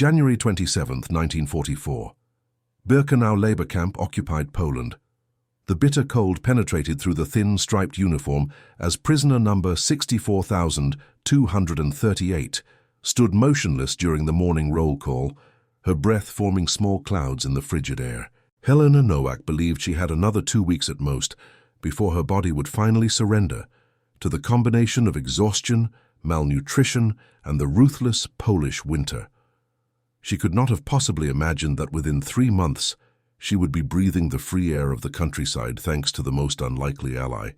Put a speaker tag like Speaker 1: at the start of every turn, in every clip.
Speaker 1: January 27, 1944. Birkenau labor camp occupied Poland. The bitter cold penetrated through the thin striped uniform as prisoner number 64,238 stood motionless during the morning roll call, her breath forming small clouds in the frigid air. Helena Nowak believed she had another 2 weeks at most before her body would finally surrender to the combination of exhaustion, malnutrition, and the ruthless Polish winter. She could not have possibly imagined that within 3 months she would be breathing the free air of the countryside thanks to the most unlikely ally.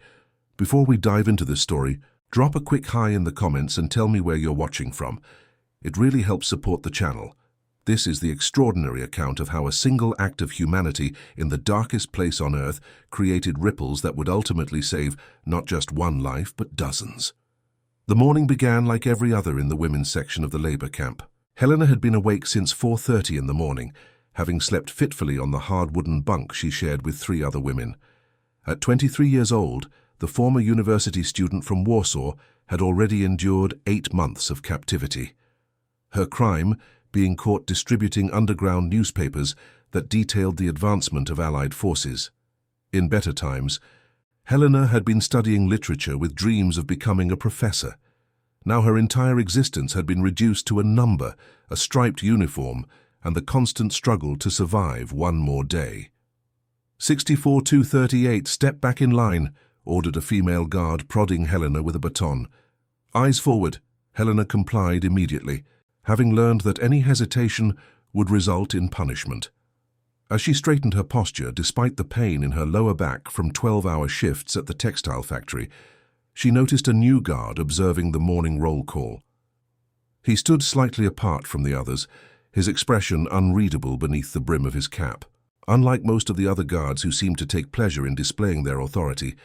Speaker 1: Before we dive into this story, drop a quick hi in the comments and tell me where you're watching from. It really helps support the channel. This is the extraordinary account of how a single act of humanity in the darkest place on earth created ripples that would ultimately save not just one life, but dozens. The morning began like every other in the women's section of the labor camp. Helena had been awake since 4:30 in the morning, having slept fitfully on the hard wooden bunk she shared with 3 other women. At 23 years old, the former university student from Warsaw had already endured 8 months of captivity. Her crime, being caught distributing underground newspapers that detailed the advancement of Allied forces. In better times, Helena had been studying literature with dreams of becoming a professor. Now her entire existence had been reduced to a number, a striped uniform, and the constant struggle to survive one more day. 64,238, step back in line, ordered a female guard, prodding Helena with a baton. Eyes forward, Helena complied immediately, having learned that any hesitation would result in punishment. As she straightened her posture, despite the pain in her lower back from 12-hour shifts at the textile factory, she noticed a new guard observing the morning roll call. He stood slightly apart from the others, his expression unreadable beneath the brim of his cap. Unlike most of the other guards who seemed to take pleasure in displaying their authority,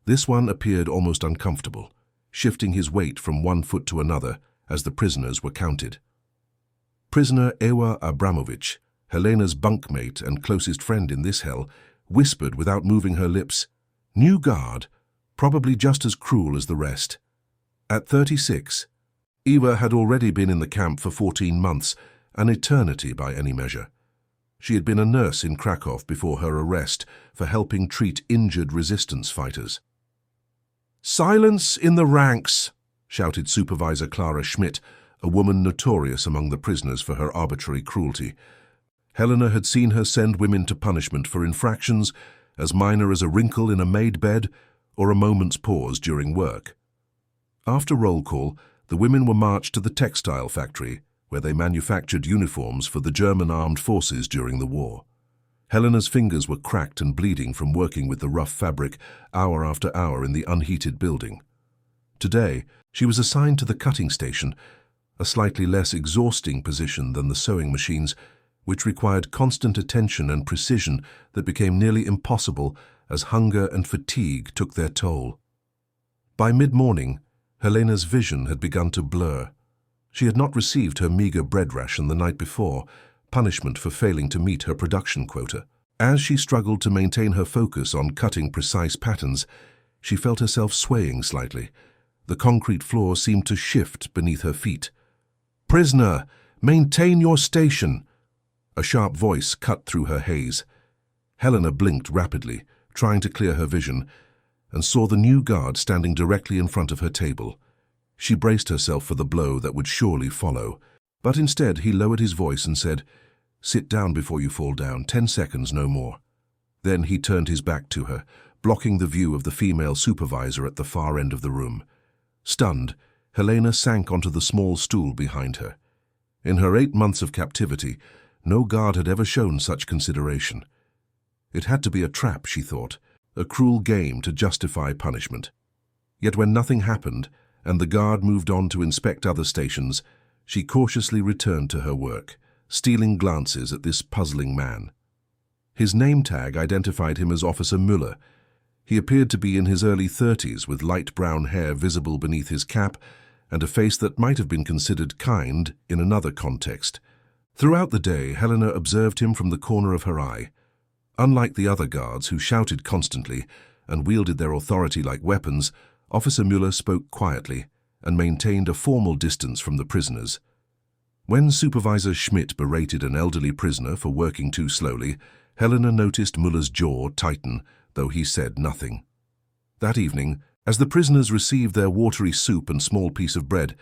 Speaker 1: this one appeared almost uncomfortable, shifting his weight from one foot to another as the prisoners were counted. Prisoner Ewa Abramovich, Helena's bunkmate and closest friend in this hell, whispered without moving her lips, "New guard, probably just as cruel as the rest." At 36, Ewa had already been in the camp for 14 months, an eternity by any measure. She had been a nurse in Krakow before her arrest for helping treat injured resistance fighters. "Silence in the ranks!" shouted Supervisor Clara Schmidt, a woman notorious among the prisoners for her arbitrary cruelty. Helena had seen her send women to punishment for infractions as minor as a wrinkle in a maid bed or a moment's pause during work. After roll call, the women were marched to the textile factory, where they manufactured uniforms for the German armed forces during the war. Helena's fingers were cracked and bleeding from working with the rough fabric hour after hour in the unheated building. Today, she was assigned to the cutting station, a slightly less exhausting position than the sewing machines, which required constant attention and precision that became nearly impossible as hunger and fatigue took their toll. By mid-morning, Helena's vision had begun to blur. She had not received her meager bread ration the night before, punishment for failing to meet her production quota. As she struggled to maintain her focus on cutting precise patterns, she felt herself swaying slightly. The concrete floor seemed to shift beneath her feet. "Prisoner, maintain your station!" A sharp voice cut through her haze. Helena blinked rapidly, trying to clear her vision, and saw the new guard standing directly in front of her table. She braced herself for the blow that would surely follow, but instead he lowered his voice and said, "Sit down before you fall down, 10 seconds, no more." Then he turned his back to her, blocking the view of the female supervisor at the far end of the room. Stunned, Helena sank onto the small stool behind her. In her 8 months of captivity, no guard had ever shown such consideration. It had to be a trap, she thought, a cruel game to justify punishment. Yet when nothing happened, and the guard moved on to inspect other stations, she cautiously returned to her work, stealing glances at this puzzling man. His name tag identified him as Officer Müller. He appeared to be in his early 30s, with light brown hair visible beneath his cap and a face that might have been considered kind in another context. Throughout the day, Helena observed him from the corner of her eye. Unlike the other guards who shouted constantly and wielded their authority like weapons, Officer Müller spoke quietly and maintained a formal distance from the prisoners. When Supervisor Schmidt berated an elderly prisoner for working too slowly, Helena noticed Muller's jaw tighten, though he said nothing. That evening, as the prisoners received their watery soup and small piece of bread,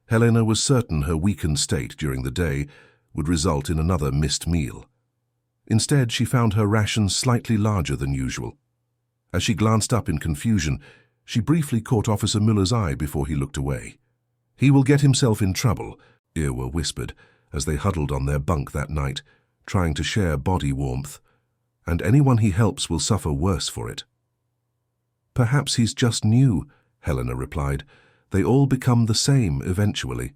Speaker 1: Helena was certain her weakened state during the day would result in another missed meal. Instead, she found her rations slightly larger than usual. As she glanced up in confusion, she briefly caught Officer Muller's eye before he looked away. "He will get himself in trouble," Irwa whispered as they huddled on their bunk that night, trying to share body warmth. "And anyone he helps will suffer worse for it." "Perhaps he's just new," Helena replied. "They all become the same eventually."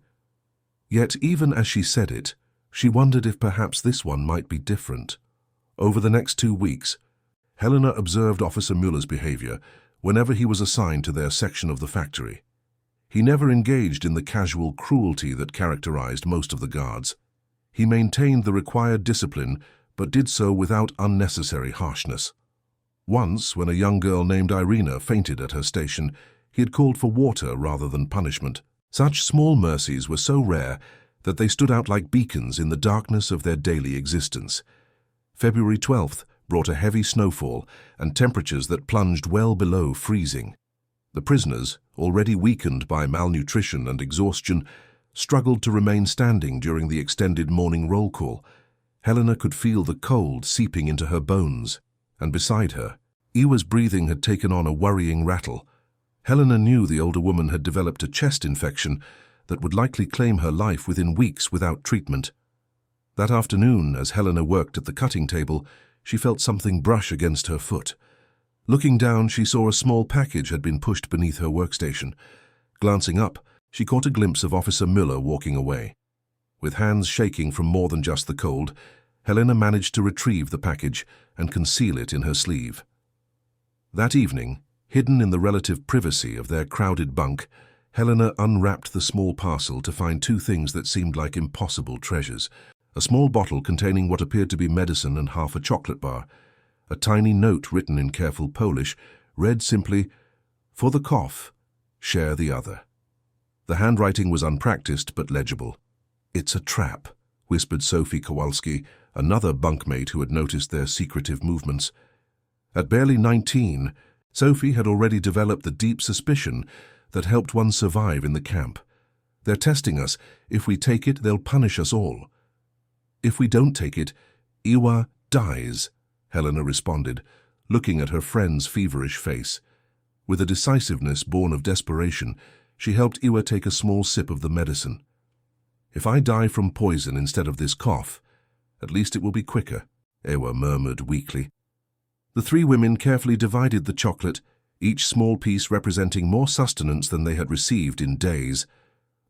Speaker 1: Yet even as she said it, she wondered if perhaps this one might be different. Over the next 2 weeks, Helena observed Officer Muller's behavior whenever he was assigned to their section of the factory. He never engaged in the casual cruelty that characterized most of the guards. He maintained the required discipline, but did so without unnecessary harshness. Once, when a young girl named Irina fainted at her station, he had called for water rather than punishment. Such small mercies were so rare that they stood out like beacons in the darkness of their daily existence. February 12th brought a heavy snowfall and temperatures that plunged well below freezing. The prisoners, already weakened by malnutrition and exhaustion, struggled to remain standing during the extended morning roll call. Helena could feel the cold seeping into her bones, and beside her, Iwa's breathing had taken on a worrying rattle. Helena knew the older woman had developed a chest infection that would likely claim her life within weeks without treatment. That afternoon, as Helena worked at the cutting table, she felt something brush against her foot. Looking down, she saw a small package had been pushed beneath her workstation. Glancing up, she caught a glimpse of Officer Muller walking away. With hands shaking from more than just the cold, Helena managed to retrieve the package and conceal it in her sleeve. That evening, hidden in the relative privacy of their crowded bunk, Helena unwrapped the small parcel to find 2 things that seemed like impossible treasures. A small bottle containing what appeared to be medicine and half a chocolate bar. A tiny note written in careful Polish read simply, "For the cough, share the other." The handwriting was unpracticed but legible. "It's a trap," whispered Sophie Kowalski, another bunkmate who had noticed their secretive movements. At barely 19, Sophie had already developed the deep suspicion that helped one survive in the camp. "They're testing us. If we take it, they'll punish us all." "If we don't take it, Iwa dies," Helena responded, looking at her friend's feverish face. With a decisiveness born of desperation, she helped Iwa take a small sip of the medicine. "If I die from poison instead of this cough, at least it will be quicker," Iwa murmured weakly. The 3 women carefully divided the chocolate, each small piece representing more sustenance than they had received in days.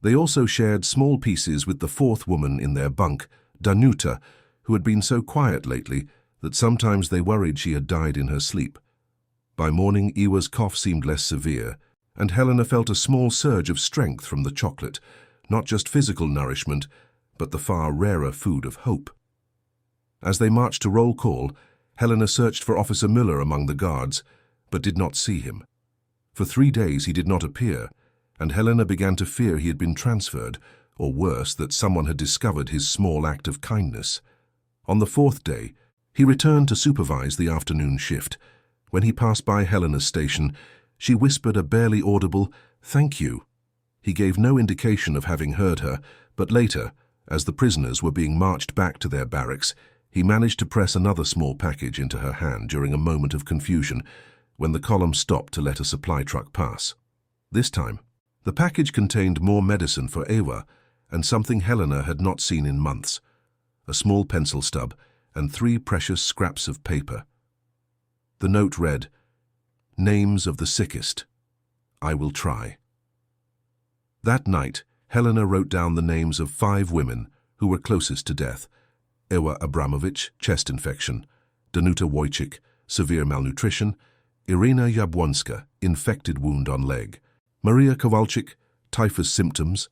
Speaker 1: They also shared small pieces with the 4th woman in their bunk, Danuta, who had been so quiet lately that sometimes they worried she had died in her sleep. By morning, Iwa's cough seemed less severe, and Helena felt a small surge of strength from the chocolate, not just physical nourishment, but the far rarer food of hope. As they marched to roll call, Helena searched for Officer Muller among the guards, but did not see him. For 3 days he did not appear, and Helena began to fear he had been transferred, or worse, that someone had discovered his small act of kindness. On the 4th day, he returned to supervise the afternoon shift. When he passed by Helena's station, she whispered a barely audible, "Thank you." He gave no indication of having heard her, but later, as the prisoners were being marched back to their barracks, he managed to press another small package into her hand during a moment of confusion when the column stopped to let a supply truck pass. This time, the package contained more medicine for Ewa and something Helena had not seen in months, a small pencil stub and 3 precious scraps of paper. The note read, "Names of the sickest. I will try." That night, Helena wrote down the names of 5 women who were closest to death. Ewa Abramovich, chest infection; Danuta Wojcik, severe malnutrition; Irina Jabłonska, infected wound on leg; Maria Kowalczyk, typhus symptoms;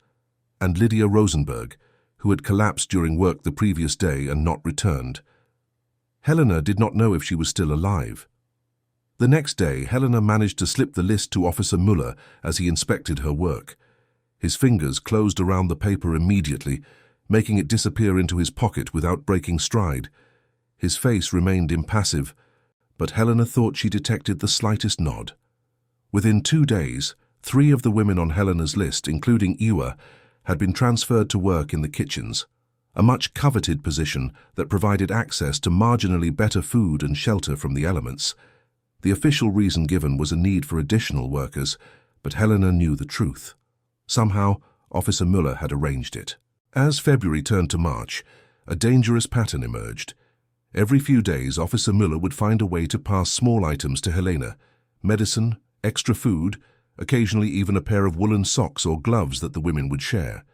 Speaker 1: and Lydia Rosenberg, who had collapsed during work the previous day and not returned. Helena did not know if she was still alive. The next day, Helena managed to slip the list to Officer Muller as he inspected her work. His fingers closed around the paper immediately, making it disappear into his pocket without breaking stride. His face remained impassive, but Helena thought she detected the slightest nod. Within 2 days, 3 of the women on Helena's list, including Ewa, had been transferred to work in the kitchens, a much coveted position that provided access to marginally better food and shelter from the elements. The official reason given was a need for additional workers, but Helena knew the truth. Somehow, Officer Müller had arranged it. As February turned to March, a dangerous pattern emerged. Every few days, Officer Müller would find a way to pass small items to Helena: medicine, extra food, occasionally even a pair of woolen socks or gloves that the women would share.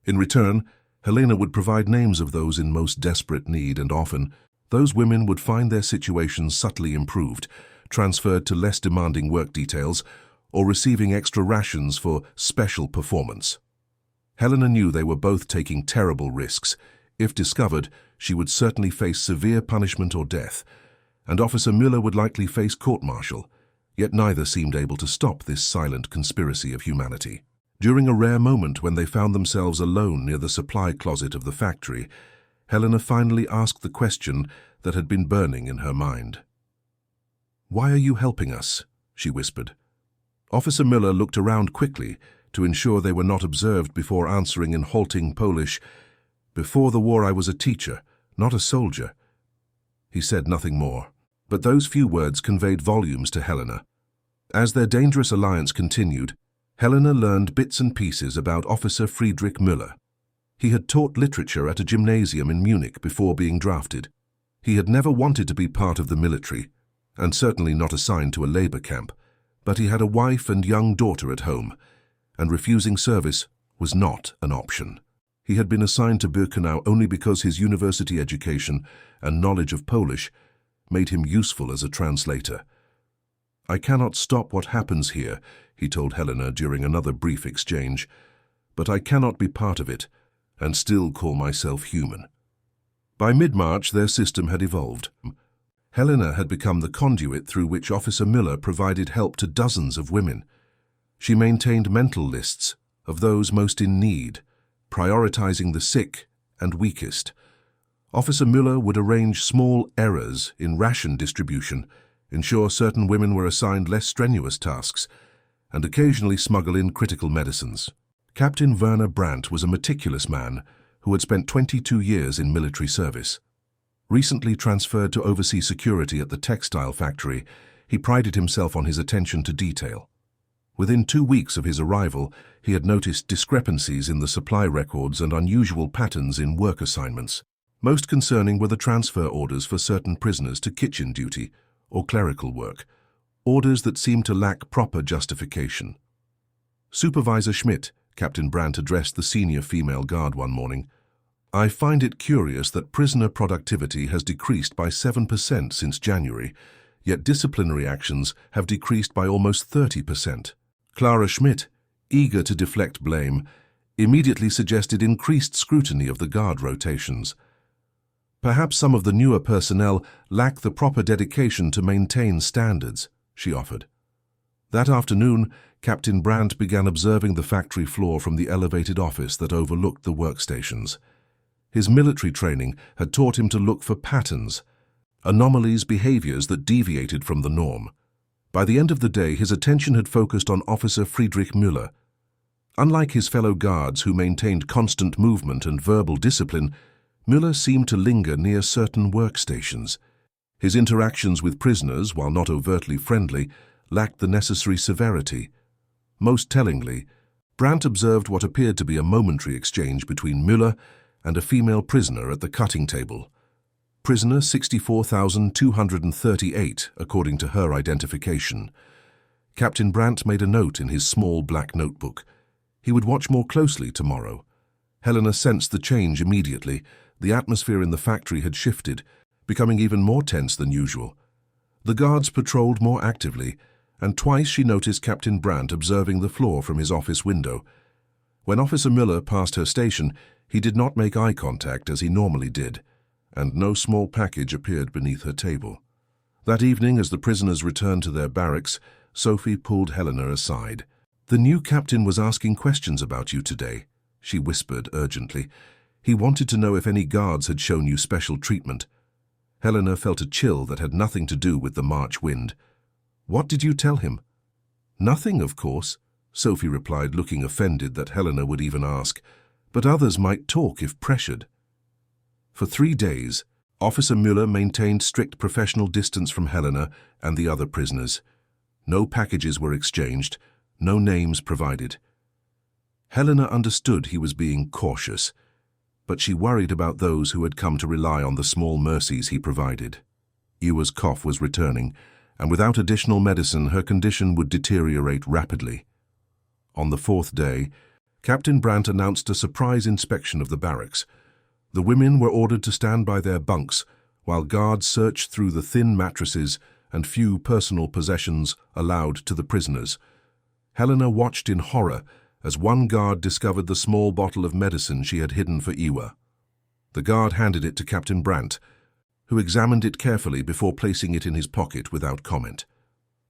Speaker 1: In return, Helena would provide names of those in most desperate need, and often, those women would find their situations subtly improved, transferred to less demanding work details, or receiving extra rations for special performance. Helena knew they were both taking terrible risks. If discovered, she would certainly face severe punishment or death, and Officer Müller would likely face court-martial, yet neither seemed able to stop this silent conspiracy of humanity. During a rare moment when they found themselves alone near the supply closet of the factory, Helena finally asked the question that had been burning in her mind. "Why are you helping us?" she whispered. Officer Müller looked around quickly to ensure they were not observed before answering in halting Polish, "Before the war I was a teacher, not a soldier." He said nothing more, but those few words conveyed volumes to Helena. As their dangerous alliance continued, Helena learned bits and pieces about Officer Friedrich Müller. He had taught literature at a gymnasium in Munich before being drafted. He had never wanted to be part of the military, and certainly not assigned to a labor camp, but he had a wife and young daughter at home, and refusing service was not an option. He had been assigned to Birkenau only because his university education and knowledge of Polish made him useful as a translator. "I cannot stop what happens here," he told Helena during another brief exchange, "but I cannot be part of it and still call myself human." By mid-March, their system had evolved. Helena had become the conduit through which Officer Müller provided help to dozens of women. She maintained mental lists of those most in need, prioritizing the sick and weakest. Officer Müller would arrange small errors in ration distribution, ensure certain women were assigned less strenuous tasks, and occasionally smuggle in critical medicines. Captain Werner Brandt was a meticulous man who had spent 22 years in military service. Recently transferred to oversee security at the textile factory, he prided himself on his attention to detail. Within 2 weeks of his arrival, he had noticed discrepancies in the supply records and unusual patterns in work assignments. Most concerning were the transfer orders for certain prisoners to kitchen duty or clerical work, orders that seemed to lack proper justification. "Supervisor Schmidt," Captain Brandt addressed the senior female guard one morning, "I find it curious that prisoner productivity has decreased by 7% since January, yet disciplinary actions have decreased by almost 30%. Clara Schmidt, eager to deflect blame, immediately suggested increased scrutiny of the guard rotations. "Perhaps some of the newer personnel lack the proper dedication to maintain standards," she offered. That afternoon, Captain Brandt began observing the factory floor from the elevated office that overlooked the workstations. His military training had taught him to look for patterns, anomalies, behaviors that deviated from the norm. By the end of the day, his attention had focused on Officer Friedrich Müller. Unlike his fellow guards who maintained constant movement and verbal discipline, Müller seemed to linger near certain workstations. His interactions with prisoners, while not overtly friendly, lacked the necessary severity. Most tellingly, Brandt observed what appeared to be a momentary exchange between Müller and a female prisoner at the cutting table. Prisoner 64,238, according to her identification. Captain Brandt made a note in his small black notebook. He would watch more closely tomorrow. Helena sensed the change immediately. The atmosphere in the factory had shifted, becoming even more tense than usual. The guards patrolled more actively, and twice she noticed Captain Brandt observing the floor from his office window. When Officer Müller passed her station, he did not make eye contact as he normally did, and no small package appeared beneath her table. That evening, as the prisoners returned to their barracks, Sophie pulled Helena aside. "The new captain was asking questions about you today," she whispered urgently. He wanted to know if any guards had shown you special treatment. Helena felt a chill that had nothing to do with the March wind. What did you tell him? Nothing, of course, Sophie replied, looking offended that Helena would even ask, but others might talk if pressured. For 3 days, Officer Müller maintained strict professional distance from Helena and the other prisoners. No packages were exchanged, no names provided. Helena understood he was being cautious, but she worried about those who had come to rely on the small mercies he provided. Ewa's cough was returning, and without additional medicine her condition would deteriorate rapidly. On the 4th day, Captain Brandt announced a surprise inspection of the barracks. The women were ordered to stand by their bunks, while guards searched through the thin mattresses and few personal possessions allowed to the prisoners. Helena watched in horror as one guard discovered the small bottle of medicine she had hidden for Ewa. The guard handed it to Captain Brandt, who examined it carefully before placing it in his pocket without comment.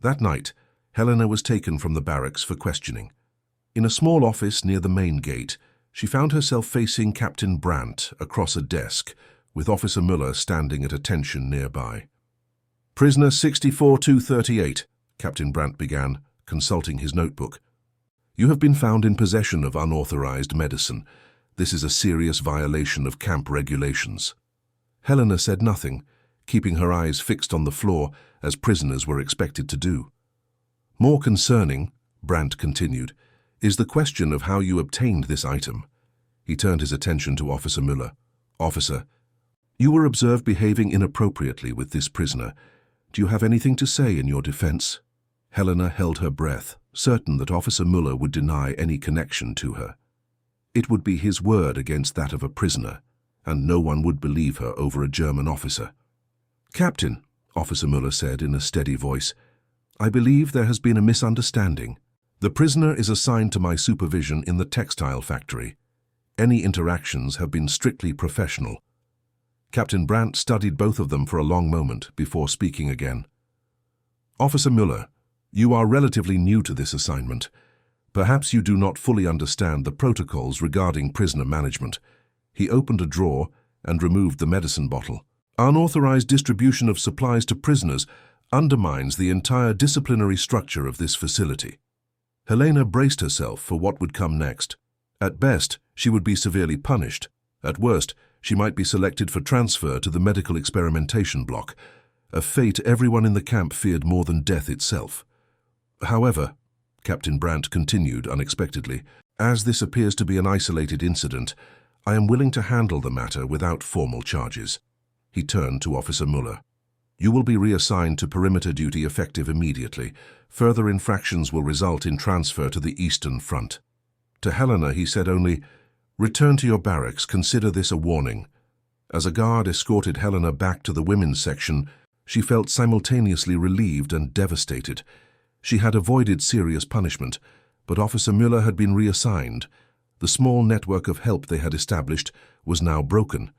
Speaker 1: That night, Helena was taken from the barracks for questioning. In a small office near the main gate, she found herself facing Captain Brandt across a desk, with Officer Müller standing at attention nearby. "Prisoner 64238, Captain Brandt began, consulting his notebook. "You have been found in possession of unauthorized medicine. This is a serious violation of camp regulations." Helena said nothing, keeping her eyes fixed on the floor as prisoners were expected to do. "More concerning," Brandt continued, "is the question of how you obtained this item." He turned his attention to Officer Müller. "Officer, you were observed behaving inappropriately with this prisoner. Do you have anything to say in your defense?" Helena held her breath, certain that Officer Müller would deny any connection to her. It would be his word against that of a prisoner, and no one would believe her over a German officer. "Captain," Officer Müller said in a steady voice, "I believe there has been a misunderstanding. The prisoner is assigned to my supervision in the textile factory. Any interactions have been strictly professional." Captain Brandt studied both of them for a long moment before speaking again. "Officer Müller, you are relatively new to this assignment. Perhaps you do not fully understand the protocols regarding prisoner management." He opened a drawer and removed the medicine bottle. "Unauthorized distribution of supplies to prisoners undermines the entire disciplinary structure of this facility." Helena braced herself for what would come next. At best, she would be severely punished. At worst, she might be selected for transfer to the medical experimentation block, a fate everyone in the camp feared more than death itself. "However," Captain Brandt continued unexpectedly, "as this appears to be an isolated incident, I am willing to handle the matter without formal charges." He turned to Officer Müller. "You will be reassigned to perimeter duty effective immediately. Further infractions will result in transfer to the Eastern Front." To Helena he said only, "Return to your barracks, consider this a warning." As a guard escorted Helena back to the women's section, she felt simultaneously relieved and devastated. She had avoided serious punishment, but Officer Müller had been reassigned. The small network of help they had established was now broken.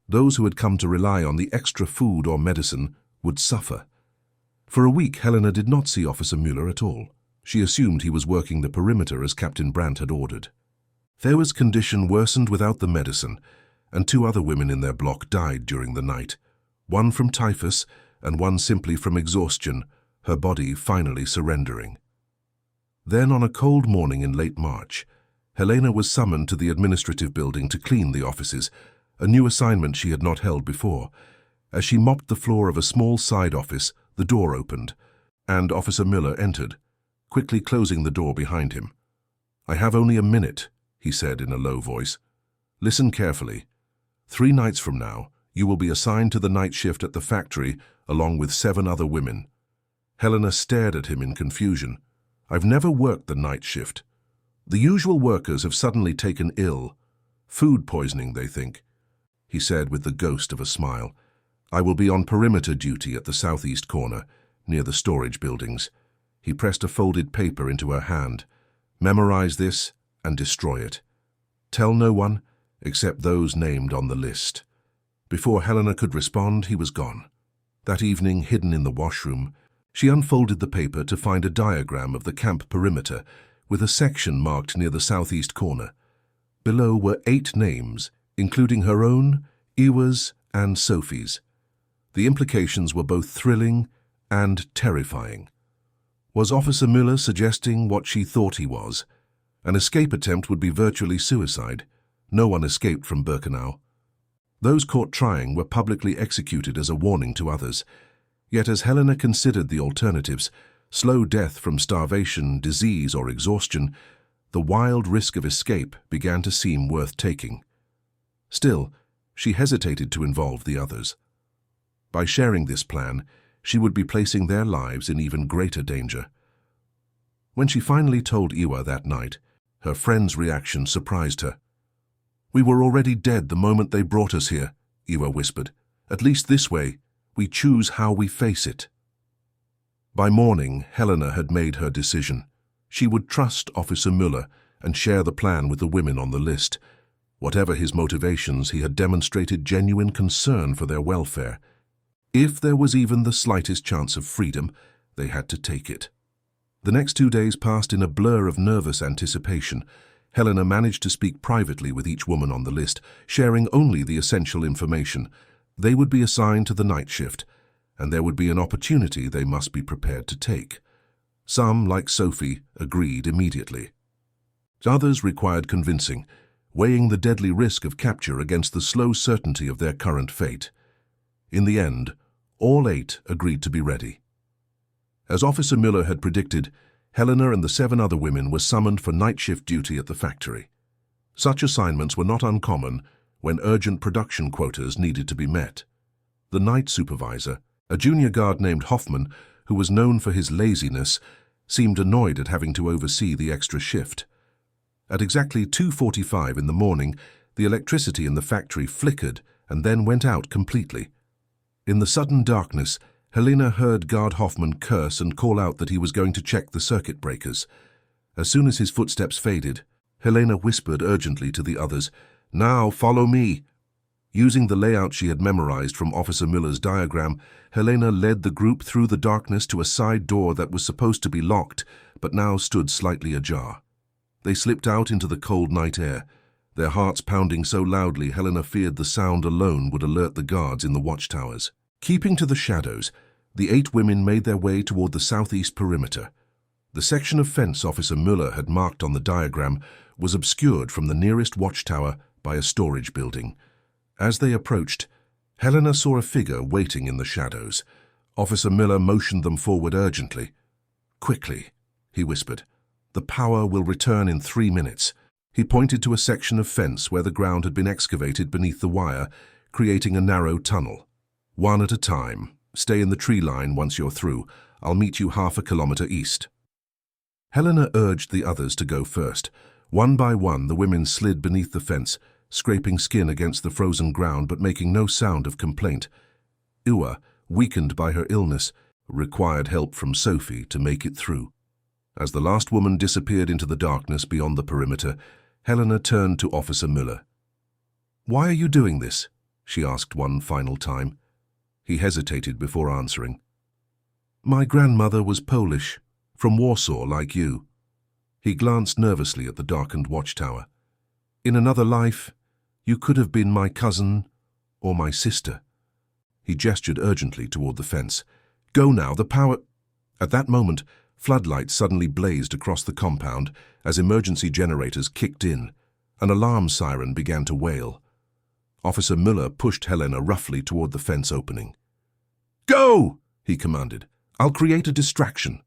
Speaker 1: Those who had come to rely on the extra food or medicine would suffer. For a week, Helena did not see Officer Müller at all. She assumed he was working the perimeter as Captain Brandt had ordered. Thea's condition worsened without the medicine, and 2 other women in their block died during the night, one from typhus and one simply from exhaustion, her body finally surrendering. Then, on a cold morning in late March, Helena was summoned to the administrative building to clean the offices, a new assignment she had not held before. As she mopped the floor of a small side office, the door opened, and Officer Müller entered, quickly closing the door behind him. "I have only a minute," he said in a low voice. "Listen carefully. 3 nights from now, you will be assigned to the night shift at the factory along with 7 other women." Helena stared at him in confusion. "I've never worked the night shift. The usual workers have suddenly taken ill. Food poisoning, they think," he said with the ghost of a smile. "I will be on perimeter duty at the southeast corner, near the storage buildings." He pressed a folded paper into her hand. "Memorize this and destroy it. Tell no one except those named on the list." Before Helena could respond, he was gone. That evening, hidden in the washroom, she unfolded the paper to find a diagram of the camp perimeter with a section marked near the southeast corner. Below were 8 names including her own, Ewa's, and Sophie's. The implications were both thrilling and terrifying. Was Officer Müller suggesting what she thought he was? An escape attempt would be virtually suicide. No one escaped from Birkenau. Those caught trying were publicly executed as a warning to others. Yet as Helena considered the alternatives, slow death from starvation, disease, or exhaustion, the wild risk of escape began to seem worth taking. Still, she hesitated to involve the others. By sharing this plan, she would be placing their lives in even greater danger. When she finally told Ewa that night, her friend's reaction surprised her. "We were already dead the moment they brought us here," Ewa whispered. "At least this way, we choose how we face it." By morning, Helena had made her decision. She would trust Officer Müller and share the plan with the women on the list. Whatever his motivations, he had demonstrated genuine concern for their welfare. If there was even the slightest chance of freedom, they had to take it. The next 2 days passed in a blur of nervous anticipation. Helena managed to speak privately with each woman on the list, sharing only the essential information. They would be assigned to the night shift, and there would be an opportunity they must be prepared to take. Some, like Sophie, agreed immediately. Others required convincing, weighing the deadly risk of capture against the slow certainty of their current fate. In the end, all 8 agreed to be ready. As Officer Müller had predicted, Helena and the 7 other women were summoned for night shift duty at the factory. Such assignments were not uncommon when urgent production quotas needed to be met. The night supervisor, a junior guard named Hoffman, who was known for his laziness, seemed annoyed at having to oversee the extra shift. At exactly 2:45 in the morning, the electricity in the factory flickered and then went out completely. In the sudden darkness, Helena heard Guard Hoffman curse and call out that he was going to check the circuit breakers. As soon as his footsteps faded, Helena whispered urgently to the others, "Now follow me." Using the layout she had memorized from Officer Müller's diagram, Helena led the group through the darkness to a side door that was supposed to be locked, but now stood slightly ajar. They slipped out into the cold night air, their hearts pounding so loudly Helena feared the sound alone would alert the guards in the watchtowers. Keeping to the shadows, the 8 women made their way toward the southeast perimeter. The section of fence Officer Müller had marked on the diagram was obscured from the nearest watchtower by a storage building. As they approached, Helena saw a figure waiting in the shadows. Officer Müller motioned them forward urgently. "Quickly," he whispered. "The power will return in 3 minutes." He pointed to a section of fence where the ground had been excavated beneath the wire, creating a narrow tunnel. "One at a time. Stay in the tree line once you're through. I'll meet you 1/2 kilometer east." Helena urged the others to go first. One by one, the women slid beneath the fence, scraping skin against the frozen ground but making no sound of complaint. Ewa, weakened by her illness, required help from Sophie to make it through. As the last woman disappeared into the darkness beyond the perimeter, Helena turned to Officer Müller. "Why are you doing this?" she asked one final time. He hesitated before answering. "My grandmother was Polish, from Warsaw like you." He glanced nervously at the darkened watchtower. "In another life, you could have been my cousin or my sister." He gestured urgently toward the fence. "Go now, the power—" At that moment, floodlights suddenly blazed across the compound as emergency generators kicked in. An alarm siren began to wail. Officer Müller pushed Helena roughly toward the fence opening. "Go!" he commanded. "I'll create a distraction."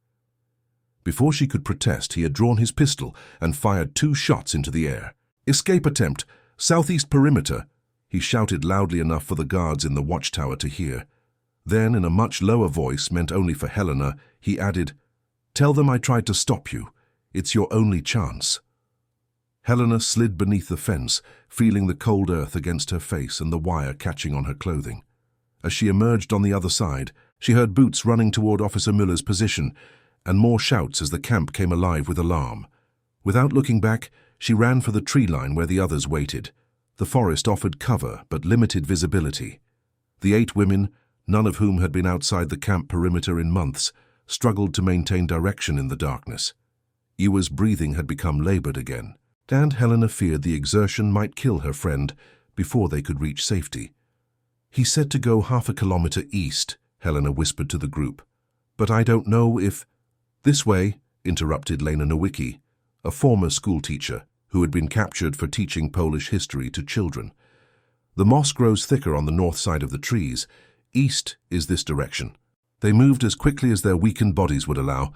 Speaker 1: Before she could protest, he had drawn his pistol and fired 2 shots into the air. "Escape attempt! Southeast perimeter!" he shouted loudly enough for the guards in the watchtower to hear. Then, in a much lower voice meant only for Helena, he added, "Tell them I tried to stop you. It's your only chance." Helena slid beneath the fence, feeling the cold earth against her face and the wire catching on her clothing. As she emerged on the other side, she heard boots running toward Officer Müller's position, and more shouts as the camp came alive with alarm. Without looking back, she ran for the tree line where the others waited. The forest offered cover but limited visibility. The 8 women, none of whom had been outside the camp perimeter in months, struggled to maintain direction in the darkness. Ewa's breathing had become labored again, and Helena feared the exertion might kill her friend, before they could reach safety. "He said to go half a kilometer east," Helena whispered to the group. "But I don't know if—" "This way," interrupted Lena Nowicki, a former schoolteacher who had been captured for teaching Polish history to children. "The moss grows thicker on the north side of the trees. East is this direction." They moved as quickly as their weakened bodies would allow,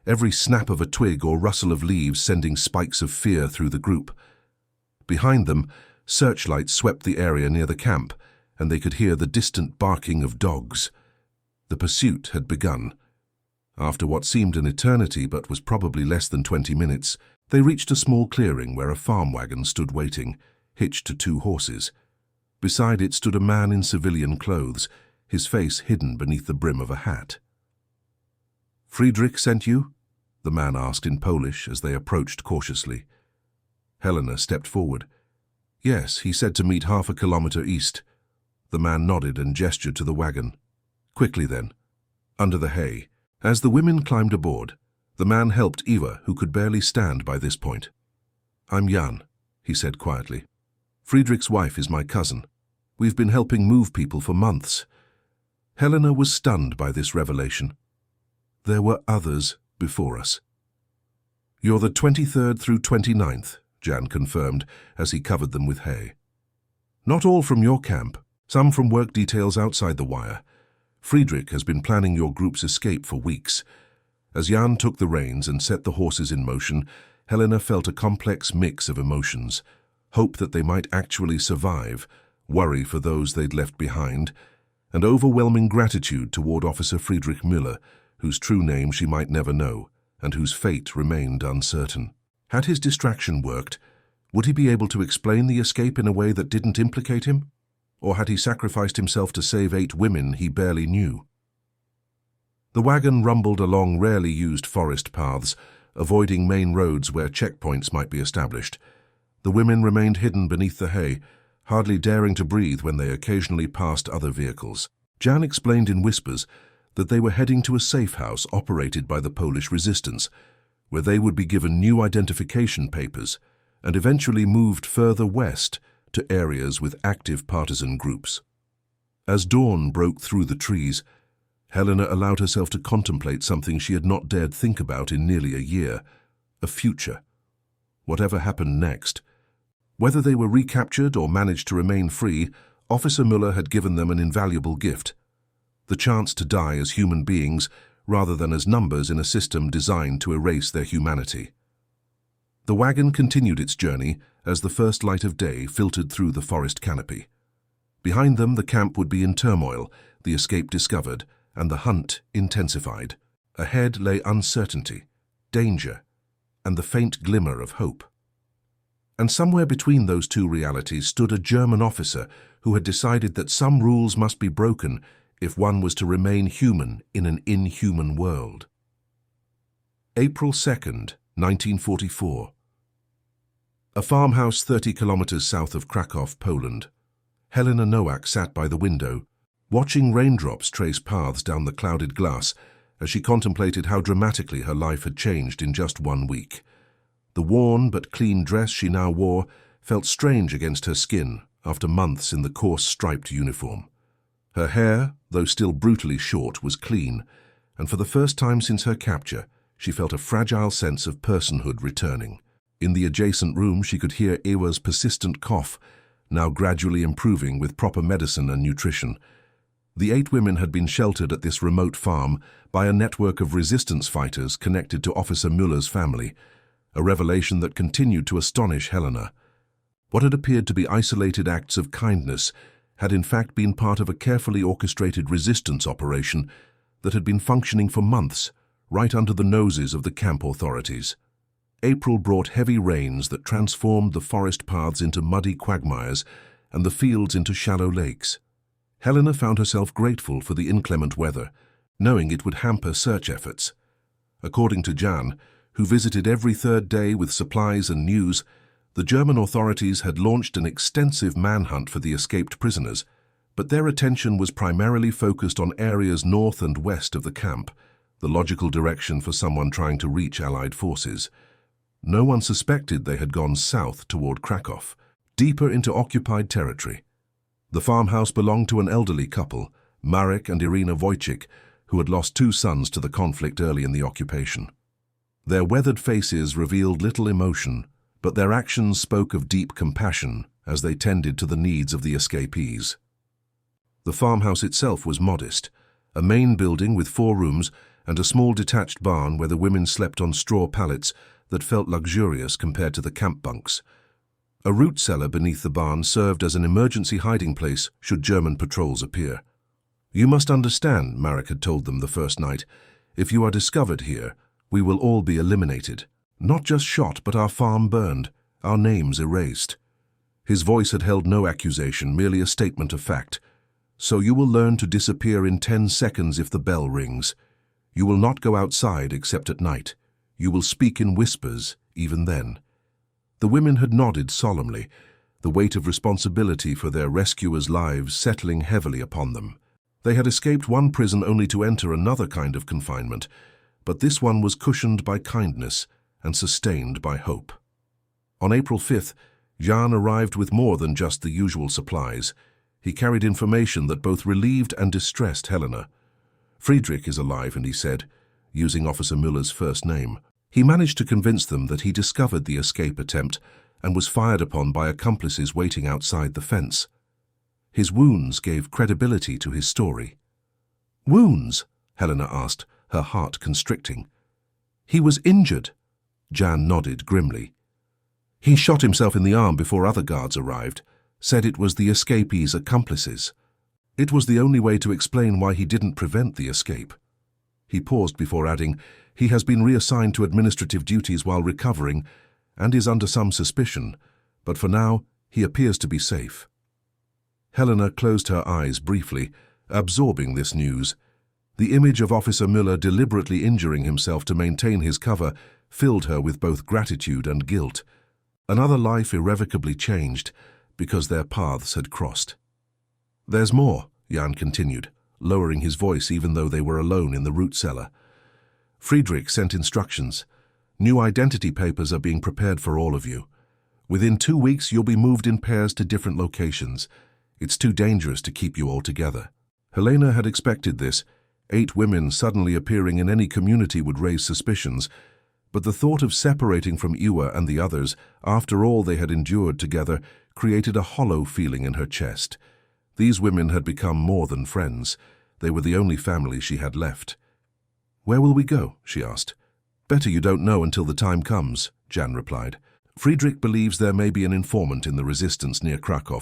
Speaker 1: every snap of a twig or rustle of leaves sending spikes of fear through the group. Behind them, searchlights swept the area near the camp, and they could hear the distant barking of dogs. The pursuit had begun. After what seemed an eternity but was probably less than 20 minutes, they reached a small clearing where a farm wagon stood waiting, hitched to 2 horses. Beside it stood a man in civilian clothes, his face hidden beneath the brim of a hat. "Friedrich sent you?" the man asked in Polish as they approached cautiously. Helena stepped forward. "Yes, he said to meet half a kilometer east." The man nodded and gestured to the wagon. "Quickly then." Under the hay. As the women climbed aboard, the man helped Eva, who could barely stand by this point. "I'm Jan," he said quietly. "Friedrich's wife is my cousin. We've been helping move people for months." Helena was stunned by this revelation. There were others before us. "You're the 23rd through 29th, Jan confirmed as he covered them with hay. "Not all from your camp, some from work details outside the wire. Friedrich has been planning your group's escape for weeks." As Jan took the reins and set the horses in motion, Helena felt a complex mix of emotions: hope that they might actually survive, worry for those they'd left behind, and overwhelming gratitude toward Officer Friedrich Müller, whose true name she might never know, and whose fate remained uncertain. Had his distraction worked? Would he be able to explain the escape in a way that didn't implicate him? Or had he sacrificed himself to save 8 women he barely knew? The wagon rumbled along rarely used forest paths, avoiding main roads where checkpoints might be established. The women remained hidden beneath the hay, hardly daring to breathe when they occasionally passed other vehicles. Jan explained in whispers that they were heading to a safe house operated by the Polish resistance, where they would be given new identification papers and eventually moved further west to areas with active partisan groups. As dawn broke through the trees, Helena allowed herself to contemplate something she had not dared think about in nearly a year: a future. Whatever happened next, whether they were recaptured or managed to remain free, Officer Müller had given them an invaluable gift: the chance to die as human beings rather than as numbers in a system designed to erase their humanity. The wagon continued its journey as the first light of day filtered through the forest canopy. Behind them, the camp would be in turmoil, the escape discovered, and the hunt intensified. Ahead lay uncertainty, danger, and the faint glimmer of hope. And somewhere between those two realities stood a German officer who had decided that some rules must be broken if one was to remain human in an inhuman world. April 2nd, 1944. A farmhouse 30 kilometers south of Krakow, Poland. Helena Nowak sat by the window, watching raindrops trace paths down the clouded glass as she contemplated how dramatically her life had changed in just 1 week. The worn but clean dress she now wore felt strange against her skin after months in the coarse striped uniform. Her hair, though still brutally short, was clean, and for the first time since her capture, she felt a fragile sense of personhood returning. In the adjacent room, she could hear Ewa's persistent cough, now gradually improving with proper medicine and nutrition. The 8 women had been sheltered at this remote farm by a network of resistance fighters connected to Officer Müller's family, a revelation that continued to astonish Helena. What had appeared to be isolated acts of kindness had in fact been part of a carefully orchestrated resistance operation that had been functioning for months, right under the noses of the camp authorities. April brought heavy rains that transformed the forest paths into muddy quagmires and the fields into shallow lakes. Helena found herself grateful for the inclement weather, knowing it would hamper search efforts. According to Jan, who visited every 3rd day with supplies and news, the German authorities had launched an extensive manhunt for the escaped prisoners, but their attention was primarily focused on areas north and west of the camp, the logical direction for someone trying to reach Allied forces. No one suspected they had gone south toward Krakow. deeper into occupied territory. The farmhouse belonged to an elderly couple, Marek and Irina Wojcik, who had lost 2 sons to the conflict early in the occupation. Their weathered faces revealed little emotion, but their actions spoke of deep compassion as they tended to the needs of the escapees. The farmhouse itself was modest, a main building with 4 rooms and a small detached barn where the women slept on straw pallets that felt luxurious compared to the camp bunks. A root cellar beneath the barn served as an emergency hiding place should German patrols appear. "You must understand," Marek had told them the first night, "if you are discovered here, we will all be eliminated. Not just shot, but our farm burned, our names erased." His voice had held no accusation, merely a statement of fact. "So you will learn to disappear in 10 seconds if the bell rings. You will not go outside except at night. You will speak in whispers, even then." The women had nodded solemnly, the weight of responsibility for their rescuers' lives settling heavily upon them. They had escaped one prison only to enter another kind of confinement, but this one was cushioned by kindness and sustained by hope. On April 5th, Jan arrived with more than just the usual supplies. He carried information that both relieved and distressed Helena. "Friedrich is alive," and he said, using Officer Müller's first name. He managed to convince them that he discovered the escape attempt and was fired upon by accomplices waiting outside the fence. His wounds gave credibility to his story. "Wounds?" Helena asked, her heart constricting. "He was injured." Jan nodded grimly. "He shot himself in the arm before other guards arrived, said it was the escapees' accomplices. It was the only way to explain why he didn't prevent the escape." He paused before adding, "He has been reassigned to administrative duties while recovering and is under some suspicion, but for now he appears to be safe." Helena closed her eyes briefly, absorbing this news. The image of Officer Müller deliberately injuring himself to maintain his cover filled her with both gratitude and guilt. Another life irrevocably changed because their paths had crossed. "There's more," Jan continued, lowering his voice even though they were alone in the root cellar. "Friedrich sent instructions. New identity papers are being prepared for all of you. Within 2 weeks you'll be moved in pairs to different locations. It's too dangerous to keep you all together." Helena had expected this. 8 women suddenly appearing in any community would raise suspicions, but the thought of separating from Iwa and the others, after all they had endured together, created a hollow feeling in her chest. These women had become more than friends. They were the only family she had left. "Where will we go?" she asked. "Better you don't know until the time comes," Jan replied. "Friedrich believes there may be an informant in the resistance near Krakow.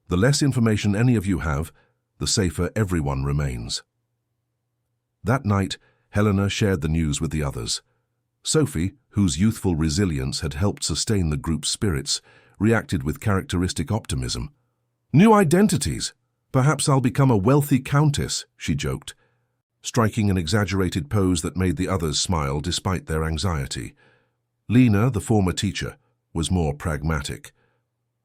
Speaker 1: The less information any of you have, the safer everyone remains." That night, Helena shared the news with the others. Sophie, whose youthful resilience had helped sustain the group's spirits, reacted with characteristic optimism. "New identities! Perhaps I'll become a wealthy countess," she joked, striking an exaggerated pose that made the others smile despite their anxiety. Lena, the former teacher, was more pragmatic.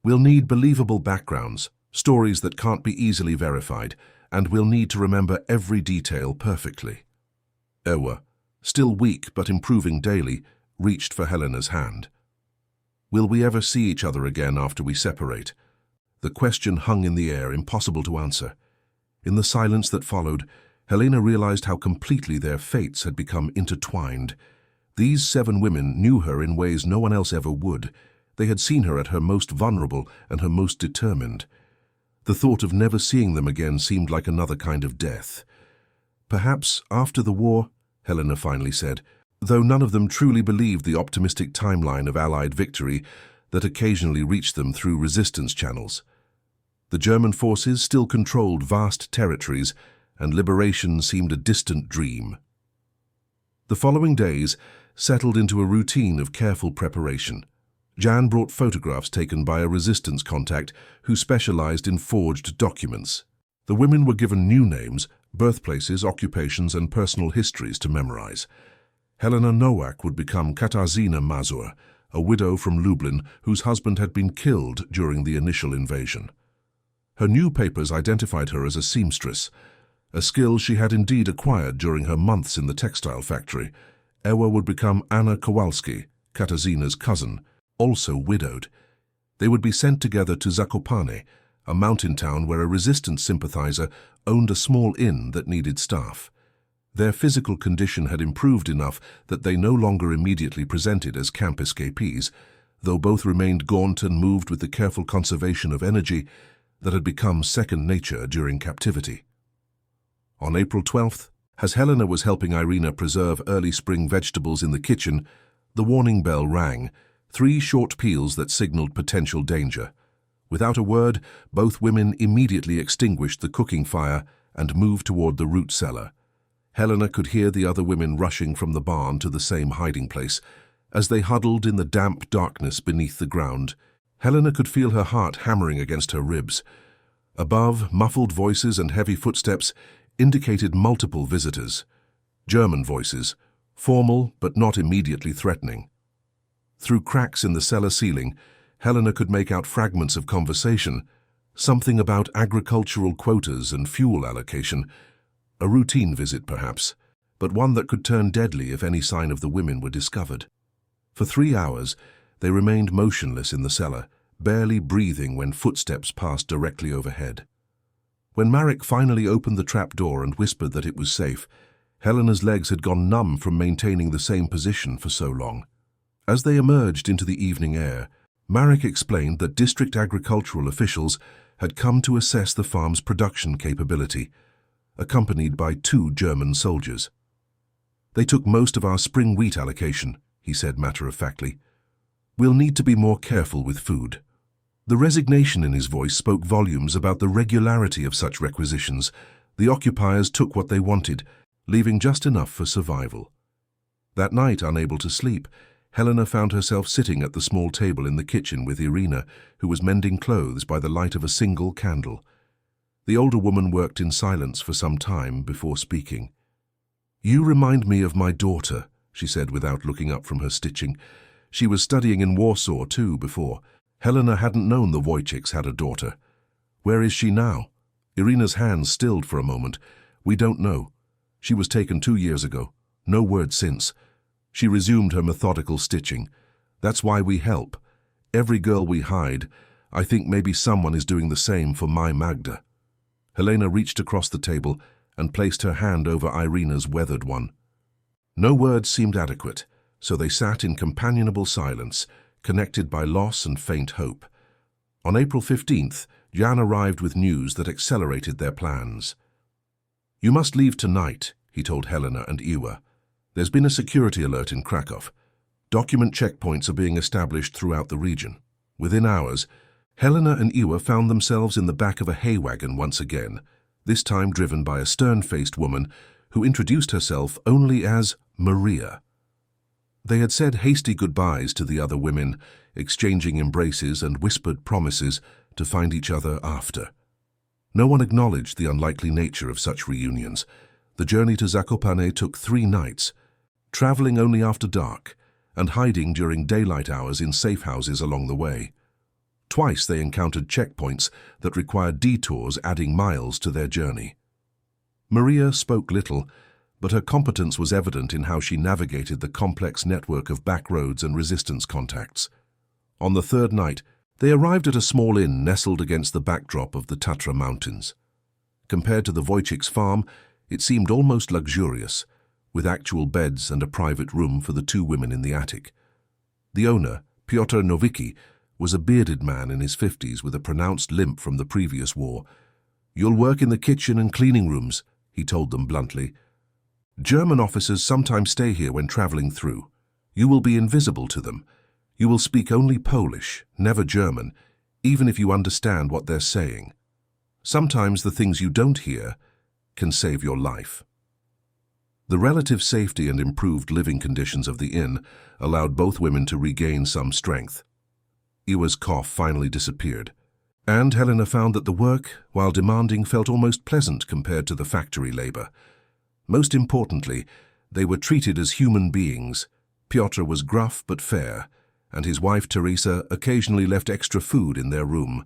Speaker 1: "We'll need believable backgrounds, stories that can't be easily verified, and we'll need to remember every detail perfectly." Ewa, still weak but improving daily, reached for Helena's hand. "Will we ever see each other again after we separate?" The question hung in the air, impossible to answer. In the silence that followed, Helena realized how completely their fates had become intertwined. These 7 women knew her in ways no one else ever would. They had seen her at her most vulnerable and her most determined. The thought of never seeing them again seemed like another kind of death. "Perhaps after the war," Helena finally said, though none of them truly believed the optimistic timeline of Allied victory that occasionally reached them through resistance channels. The German forces still controlled vast territories, and liberation seemed a distant dream. The following days settled into a routine of careful preparation. Jan brought photographs taken by a resistance contact who specialized in forged documents. The women were given new names, birthplaces, occupations, and personal histories to memorize. Helena Nowak would become Katarzyna Mazur, a widow from Lublin whose husband had been killed during the initial invasion. Her new papers identified her as a seamstress, a skill she had indeed acquired during her months in the textile factory. Ewa would become Anna Kowalski, Katarzyna's cousin, also widowed. They would be sent together to Zakopane, a mountain town where a resistance sympathizer owned a small inn that needed staff. Their physical condition had improved enough that they no longer immediately presented as camp escapees, though both remained gaunt and moved with the careful conservation of energy that had become second nature during captivity. On April 12th, as Helena was helping Irina preserve early spring vegetables in the kitchen, the warning bell rang, 3 short peals that signaled potential danger. Without a word, both women immediately extinguished the cooking fire and moved toward the root cellar. Helena could hear the other women rushing from the barn to the same hiding place. As they huddled in the damp darkness beneath the ground, Helena could feel her heart hammering against her ribs. Above, muffled voices and heavy footsteps indicated multiple visitors. German voices, formal but not immediately threatening. Through cracks in the cellar ceiling, Helena could make out fragments of conversation, something about agricultural quotas and fuel allocation. A routine visit, perhaps, but one that could turn deadly if any sign of the women were discovered. For 3 hours, they remained motionless in the cellar, barely breathing when footsteps passed directly overhead. When Marek finally opened the trapdoor and whispered that it was safe, Helena's legs had gone numb from maintaining the same position for so long. As they emerged into the evening air, Marek explained that district agricultural officials had come to assess the farm's production capability, accompanied by 2 German soldiers. "They took most of our spring wheat allocation," he said matter-of-factly. "We'll need to be more careful with food." The resignation in his voice spoke volumes about the regularity of such requisitions. The occupiers took what they wanted, leaving just enough for survival. That night, unable to sleep, Helena found herself sitting at the small table in the kitchen with Irina, who was mending clothes by the light of a single candle. The older woman worked in silence for some time before speaking. "You remind me of my daughter," she said without looking up from her stitching. She was studying in Warsaw, too, before. Helena hadn't known the Wojciechs had a daughter. "Where is she now?" Irina's hands stilled for a moment. "We don't know. She was taken 2 years ago. No word since." She resumed her methodical stitching. "That's why we help. Every girl we hide, I think maybe someone is doing the same for my Magda." Helena reached across the table and placed her hand over Irina's weathered one. No words seemed adequate, so they sat in companionable silence, connected by loss and faint hope. On April 15th, Jan arrived with news that accelerated their plans. "You must leave tonight," he told Helena and Iwa. "There's been a security alert in Krakow. Document checkpoints are being established throughout the region." Within hours, Helena and Iwa found themselves in the back of a hay wagon once again, this time driven by a stern-faced woman who introduced herself only as Maria. They had said hasty goodbyes to the other women, exchanging embraces and whispered promises to find each other after. No one acknowledged the unlikely nature of such reunions. The journey to Zakopane took 3 nights, traveling only after dark and hiding during daylight hours in safe houses along the way. Twice they encountered checkpoints that required detours, adding miles to their journey. Maria spoke little, but her competence was evident in how she navigated the complex network of back roads and resistance contacts. On the 3rd night, they arrived at a small inn nestled against the backdrop of the Tatra Mountains. Compared to the Wojciechs' farm, it seemed almost luxurious, with actual beds and a private room for the 2 women in the attic. The owner, Piotr Nowicki, was a bearded man in his 50s with a pronounced limp from the previous war. "You'll work in the kitchen and cleaning rooms," he told them bluntly. "German officers sometimes stay here when traveling through. You will be invisible to them. You will speak only Polish, never German, even if you understand what they're saying. Sometimes the things you don't hear can save your life." The relative safety and improved living conditions of the inn allowed both women to regain some strength. Iwa's cough finally disappeared, and Helena found that the work, while demanding, felt almost pleasant compared to the factory labor. Most importantly, they were treated as human beings. Piotr was gruff but fair, and his wife Teresa occasionally left extra food in their room.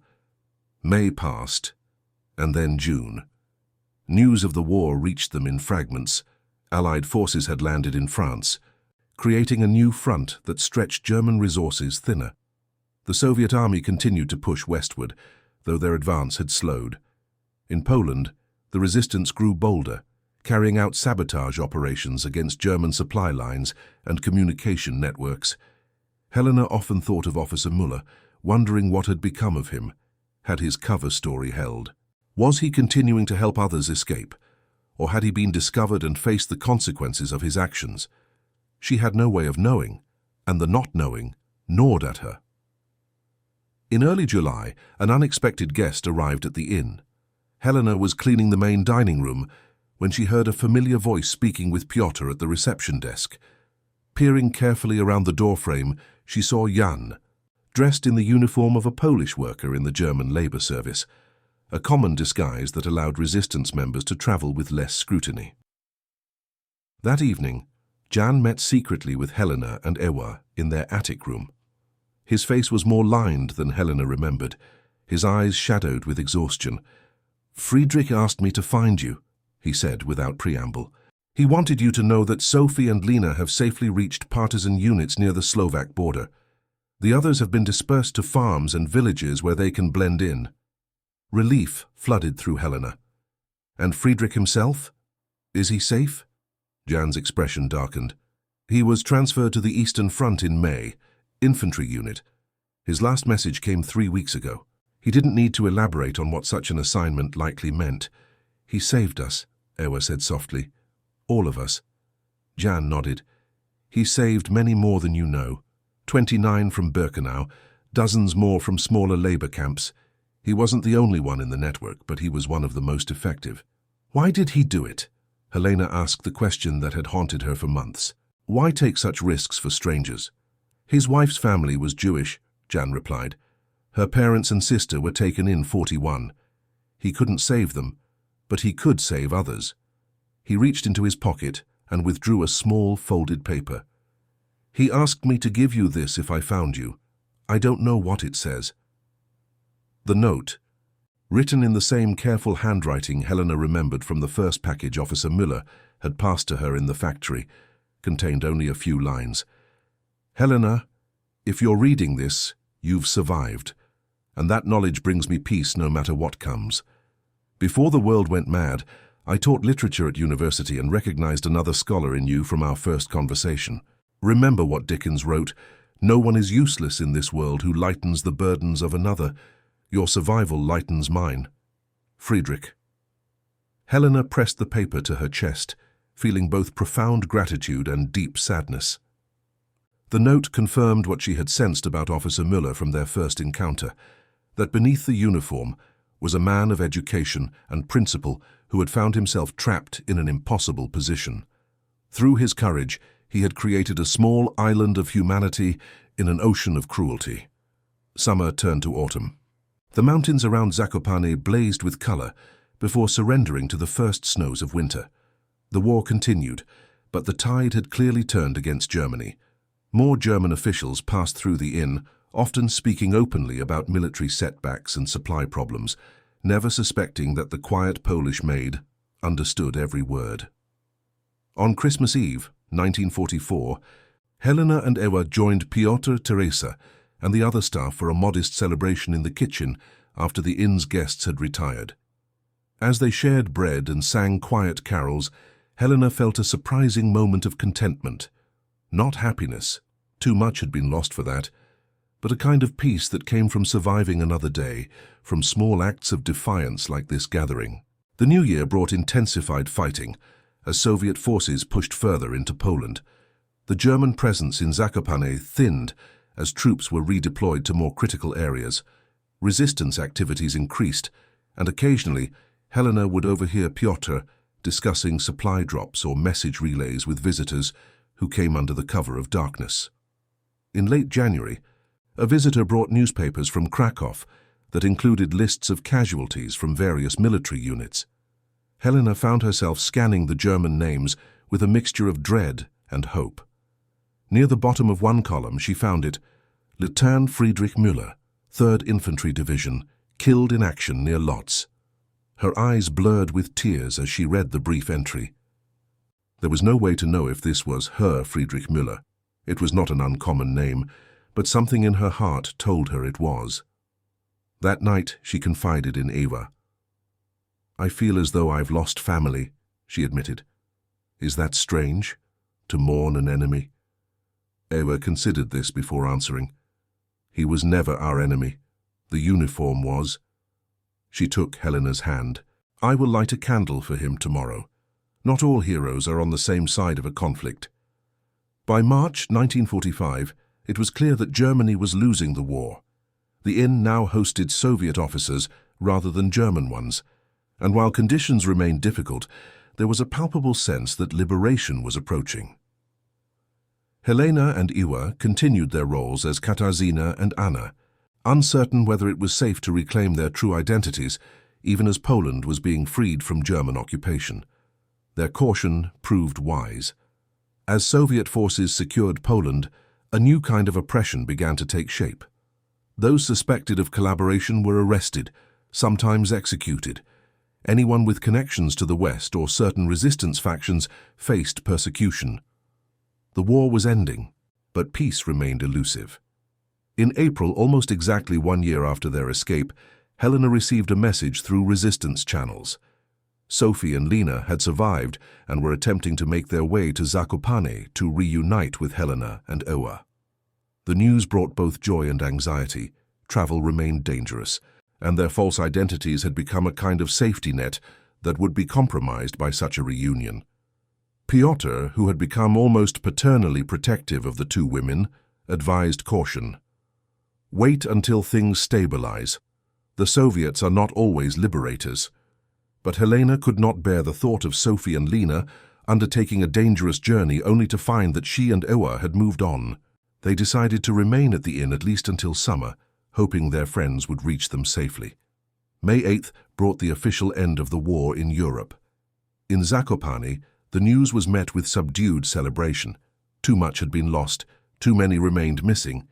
Speaker 1: May passed, and then June. News of the war reached them in fragments. Allied forces had landed in France, creating a new front that stretched German resources thinner. The Soviet army continued to push westward, though their advance had slowed. In Poland, the resistance grew bolder, carrying out sabotage operations against German supply lines and communication networks. Helena often thought of Officer Müller, wondering what had become of him. Had his cover story held? Was he continuing to help others escape? Or had he been discovered and faced the consequences of his actions? She had no way of knowing, and the not knowing gnawed at her. In early July, an unexpected guest arrived at the inn. Helena was cleaning the main dining room when she heard a familiar voice speaking with Piotr at the reception desk. Peering carefully around the doorframe, she saw Jan, dressed in the uniform of a Polish worker in the German labor service, a common disguise that allowed resistance members to travel with less scrutiny. That evening, Jan met secretly with Helena and Ewa in their attic room. His face was more lined than Helena remembered, his eyes shadowed with exhaustion. "Friedrich asked me to find you," he said without preamble. "He wanted you to know that Sophie and Lena have safely reached partisan units near the Slovak border. The others have been dispersed to farms and villages where they can blend in." Relief flooded through Helena. "And Friedrich himself? Is he safe?" Jan's expression darkened. "He was transferred to the Eastern Front in May, infantry unit. His last message came 3 weeks ago. He didn't need to elaborate on what such an assignment likely meant. He saved us," Ewa said softly. "All of us." Jan nodded. "He saved many more than you know. 29 from Birkenau, dozens more from smaller labor camps. He wasn't the only one in the network, but he was one of the most effective." "Why did he do it?" Helena asked the question that had haunted her for months. "Why take such risks for strangers?" "His wife's family was Jewish," Jan replied. "Her parents and sister were taken in 41. He couldn't save them, but he could save others." He reached into his pocket and withdrew a small folded paper. "He asked me to give you this if I found you. I don't know what it says." The note, written in the same careful handwriting Helena remembered from the first package Officer Müller had passed to her in the factory, contained only a few lines. "Helena, if you're reading this, you've survived, and that knowledge brings me peace no matter what comes. Before the world went mad, I taught literature at university and recognized another scholar in you from our first conversation. Remember what Dickens wrote, 'No one is useless in this world who lightens the burdens of another. Your survival lightens mine. Friedrich.'" Helena pressed the paper to her chest, feeling both profound gratitude and deep sadness. The note confirmed what she had sensed about Officer Müller from their first encounter, that beneath the uniform was a man of education and principle who had found himself trapped in an impossible position. Through his courage, he had created a small island of humanity in an ocean of cruelty. Summer turned to autumn. The mountains around Zakopane blazed with color before surrendering to the first snows of winter. The war continued, but the tide had clearly turned against Germany. More German officials passed through the inn, often speaking openly about military setbacks and supply problems, never suspecting that the quiet Polish maid understood every word. On Christmas Eve, 1944, Helena and Ewa joined Piotr, Teresa, and the other staff for a modest celebration in the kitchen after the inn's guests had retired. As they shared bread and sang quiet carols, Helena felt a surprising moment of contentment. Not happiness, too much had been lost for that, but a kind of peace that came from surviving another day, from small acts of defiance like this gathering. The new year brought intensified fighting, as Soviet forces pushed further into Poland. The German presence in Zakopane thinned as troops were redeployed to more critical areas. Resistance activities increased, and occasionally Helena would overhear Piotr discussing supply drops or message relays with visitors who came under the cover of darkness. In late January, a visitor brought newspapers from Krakow that included lists of casualties from various military units. Helena found herself scanning the German names with a mixture of dread and hope. Near the bottom of one column she found it, Lieutenant Friedrich Müller, 3rd Infantry Division, killed in action near Lodz. Her eyes blurred with tears as she read the brief entry. There was no way to know if this was her Friedrich Müller. It was not an uncommon name, but something in her heart told her it was. That night, she confided in Eva. "I feel as though I've lost family," she admitted. "Is that strange, to mourn an enemy?" Eva considered this before answering. "He was never our enemy. The uniform was." She took Helena's hand. "I will light a candle for him tomorrow. Not all heroes are on the same side of a conflict." By March 1945, it was clear that Germany was losing the war. The inn now hosted Soviet officers rather than German ones, and while conditions remained difficult, there was a palpable sense that liberation was approaching. Helena and Iwa continued their roles as Katarzyna and Anna, uncertain whether it was safe to reclaim their true identities, even as Poland was being freed from German occupation. Their caution proved wise. As Soviet forces secured Poland, a new kind of oppression began to take shape. Those suspected of collaboration were arrested, sometimes executed. Anyone with connections to the West or certain resistance factions faced persecution. The war was ending, but peace remained elusive. In April, almost exactly 1 year after their escape, Helena received a message through resistance channels. Sophie and Lena had survived and were attempting to make their way to Zakopane to reunite with Helena and Oa. The news brought both joy and anxiety. Travel remained dangerous, and their false identities had become a kind of safety net that would be compromised by such a reunion. Piotr, who had become almost paternally protective of the two women, advised caution. "Wait until things stabilize. The Soviets are not always liberators." But Helena could not bear the thought of Sophie and Lena undertaking a dangerous journey only to find that she and Oa had moved on. They decided to remain at the inn at least until summer, hoping their friends would reach them safely. May 8th brought the official end of the war in Europe. In Zakopane, the news was met with subdued celebration. Too much had been lost, too many remained missing,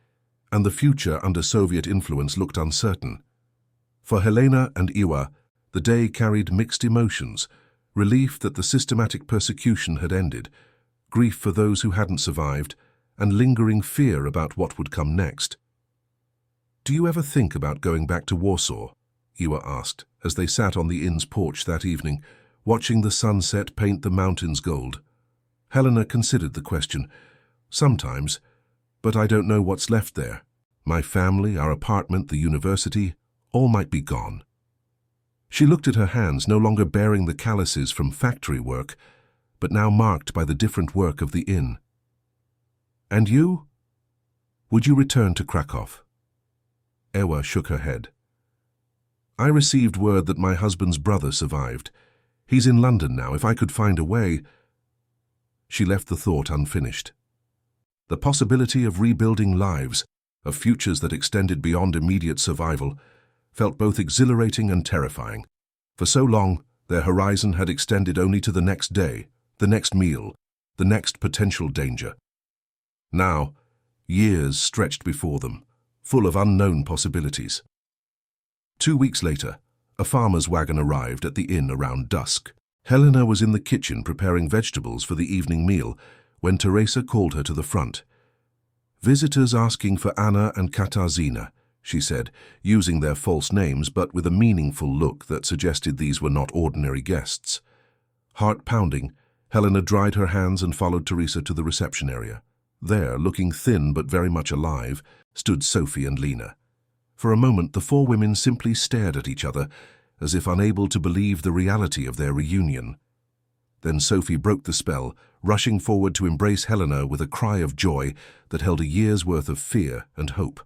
Speaker 1: and the future under Soviet influence looked uncertain. For Helena and Iwa, the day carried mixed emotions: relief that the systematic persecution had ended, grief for those who hadn't survived, and lingering fear about what would come next. "Do you ever think about going back to Warsaw?" Iwa asked, as they sat on the inn's porch that evening, watching the sunset paint the mountains gold. Helena considered the question. "Sometimes, but I don't know what's left there. My family, our apartment, the university, all might be gone." She looked at her hands, no longer bearing the calluses from factory work, but now marked by the different work of the inn. "And you? Would you return to Krakow?" Ewa shook her head. "I received word that my husband's brother survived. He's in London now. If I could find a way—" She left the thought unfinished. The possibility of rebuilding lives, of futures that extended beyond immediate survival, felt both exhilarating and terrifying. For so long, their horizon had extended only to the next day, the next meal, the next potential danger. Now, years stretched before them, full of unknown possibilities. 2 weeks later, a farmer's wagon arrived at the inn around dusk. Helena was in the kitchen preparing vegetables for the evening meal when Teresa called her to the front. "Visitors asking for Anna and Katarzyna," she said, using their false names but with a meaningful look that suggested these were not ordinary guests. Heart pounding, Helena dried her hands and followed Teresa to the reception area. There, looking thin but very much alive, stood Sophie and Lena. For a moment, the four women simply stared at each other, as if unable to believe the reality of their reunion. Then Sophie broke the spell, rushing forward to embrace Helena with a cry of joy that held a year's worth of fear and hope.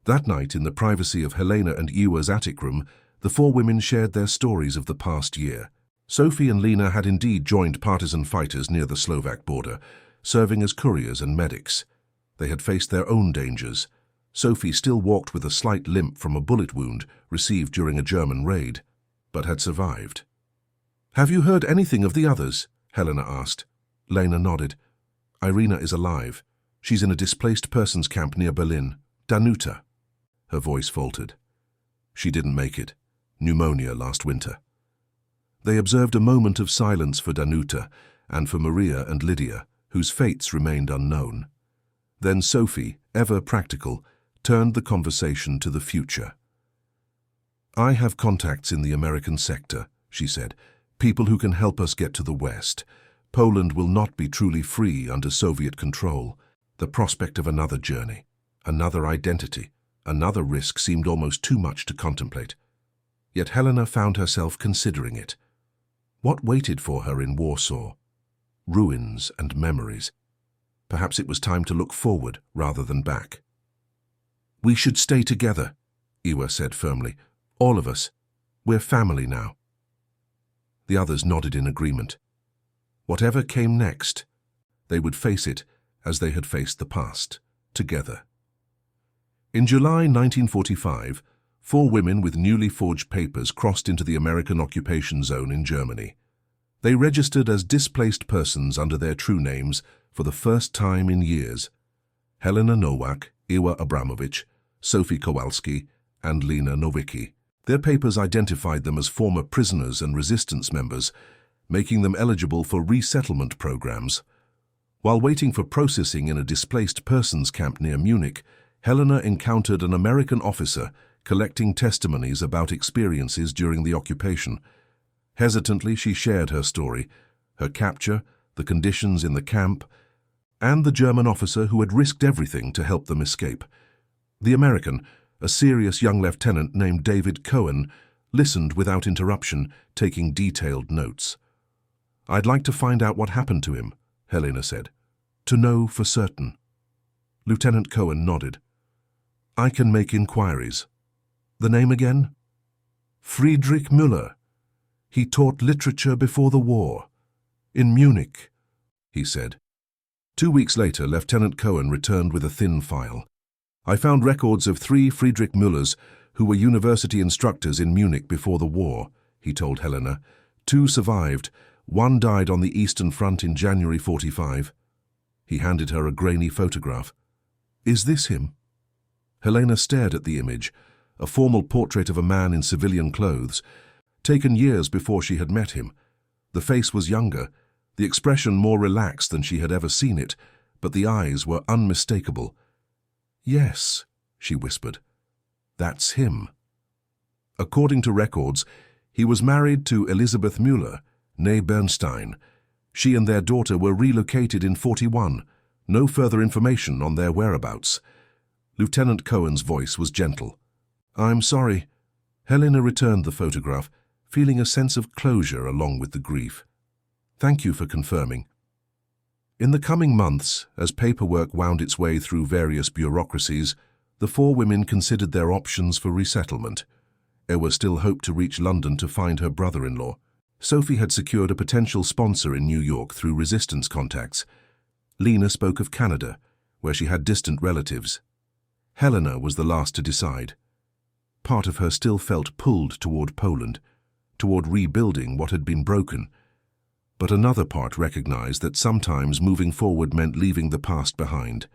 Speaker 1: That night, in the privacy of Helena and Iwa's attic room, the four women shared their stories of the past year. Sophie and Lena had indeed joined partisan fighters near the Slovak border, serving as couriers and medics. They had faced their own dangers. Sophie still walked with a slight limp from a bullet wound received during a German raid, but had survived. "Have you heard anything of the others?" Helena asked. Lena nodded. "Irina is alive. She's in a displaced persons camp near Berlin. Danuta." Her voice faltered. "She didn't make it. Pneumonia last winter." They observed a moment of silence for Danuta and for Maria and Lydia, whose fates remained unknown. Then Sophie, ever practical, turned the conversation to the future. "I have contacts in the American sector," she said, "people who can help us get to the West. Poland will not be truly free under Soviet control. The prospect of another journey, another identity, another risk seemed almost too much to contemplate. Yet Helena found herself considering it. What waited for her in Warsaw? Ruins and memories. Perhaps it was time to look forward rather than back. "We should stay together," Iwa said firmly. "All of us. We're family now." The others nodded in agreement. Whatever came next, they would face it as they had faced the past, together. In July 1945, 4 women with newly forged papers crossed into the American occupation zone in Germany. They registered as displaced persons under their true names for the first time in years: Helena Nowak, Iwa Abramovich, Sophie Kowalski, and Lena Nowicki. Their papers identified them as former prisoners and resistance members, making them eligible for resettlement programs. While waiting for processing in a displaced persons camp near Munich, Helena encountered an American officer collecting testimonies about experiences during the occupation. Hesitantly, she shared her story, her capture, the conditions in the camp, and the German officer who had risked everything to help them escape. The American, a serious young lieutenant named David Cohen, listened without interruption, taking detailed notes. "I'd like to find out what happened to him," Helena said. "To know for certain." Lieutenant Cohen nodded. "I can make inquiries." "The name again?" "Friedrich Müller. He taught literature before the war. In Munich," he said. 2 weeks later, Lieutenant Cohen returned with a thin file. "I found records of 3 Friedrich Müllers who were university instructors in Munich before the war," he told Helena. 2 survived. 1 died on the Eastern Front in January 45. He handed her a grainy photograph. "Is this him?" Helena stared at the image, a formal portrait of a man in civilian clothes, taken years before she had met him. The face was younger, the expression more relaxed than she had ever seen it, but the eyes were unmistakable. "Yes," she whispered. "That's him." According to records, he was married to Elisabeth Müller, née Bernstein. She and their daughter were relocated in 41. No further information on their whereabouts. Lieutenant Cohen's voice was gentle. "I'm sorry." Helena returned the photograph, feeling a sense of closure along with the grief. "Thank you for confirming." In the coming months, as paperwork wound its way through various bureaucracies, the 4 women considered their options for resettlement. Ewa still hoped to reach London to find her brother-in-law. Sophie had secured a potential sponsor in New York through resistance contacts. Lena spoke of Canada, where she had distant relatives. Helena was the last to decide. Part of her still felt pulled toward Poland, toward rebuilding what had been broken. But another part recognized that sometimes moving forward meant leaving the past behind.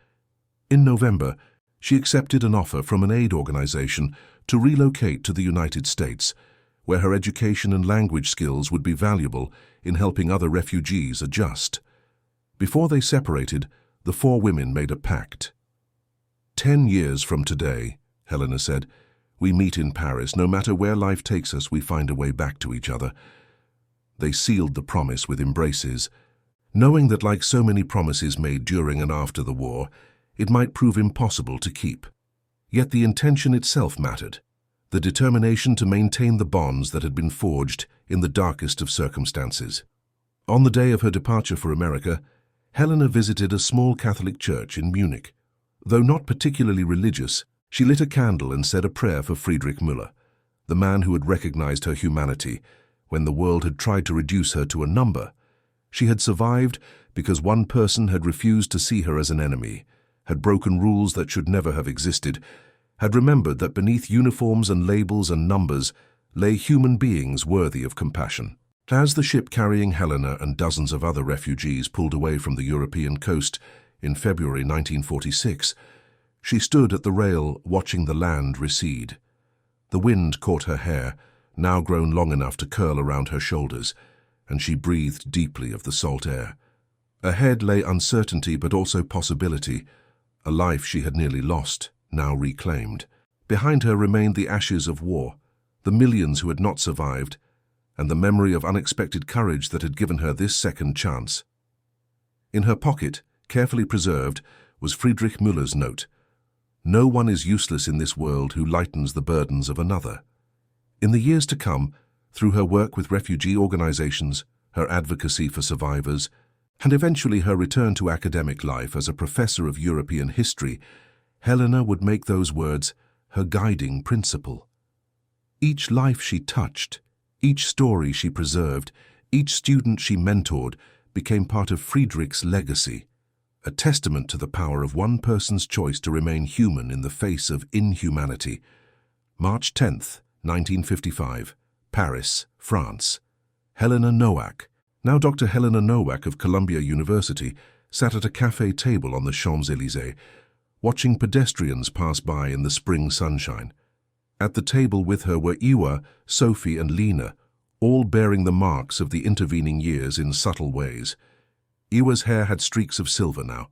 Speaker 1: In November, she accepted an offer from an aid organization to relocate to the United States, where her education and language skills would be valuable in helping other refugees adjust. Before they separated, the 4 women made a pact. 10 years from today," Helena said, "we meet in Paris. No matter where life takes us, we find a way back to each other." They sealed the promise with embraces, knowing that, like so many promises made during and after the war, it might prove impossible to keep. Yet the intention itself mattered, the determination to maintain the bonds that had been forged in the darkest of circumstances. On the day of her departure for America, Helena visited a small Catholic church in Munich. Though not particularly religious, she lit a candle and said a prayer for Friedrich Müller, the man who had recognized her humanity when the world had tried to reduce her to a number. She had survived because one person had refused to see her as an enemy, had broken rules that should never have existed, had remembered that beneath uniforms and labels and numbers lay human beings worthy of compassion. As the ship carrying Helena and dozens of other refugees pulled away from the European coast in February 1946, she stood at the rail watching the land recede. The wind caught her hair, now grown long enough to curl around her shoulders, and she breathed deeply of the salt air. Ahead lay uncertainty but also possibility, a life she had nearly lost, now reclaimed. Behind her remained the ashes of war, the millions who had not survived, and the memory of unexpected courage that had given her this second chance. In her pocket, carefully preserved, was Friedrich Müller's note: "No one is useless in this world who lightens the burdens of another." In the years to come, through her work with refugee organizations, her advocacy for survivors, and eventually her return to academic life as a professor of European history, Helena would make those words her guiding principle. Each life she touched, each story she preserved, each student she mentored became part of Friedrich's legacy, a testament to the power of one person's choice to remain human in the face of inhumanity. March 10th, 1955, Paris, France. Helena Nowak. Now Dr. Helena Nowak of Columbia University sat at a cafe table on the Champs-Élysées, watching pedestrians pass by in the spring sunshine. At the table with her were Iwa, Sophie and Lena, all bearing the marks of the intervening years in subtle ways. Iwa's hair had streaks of silver now.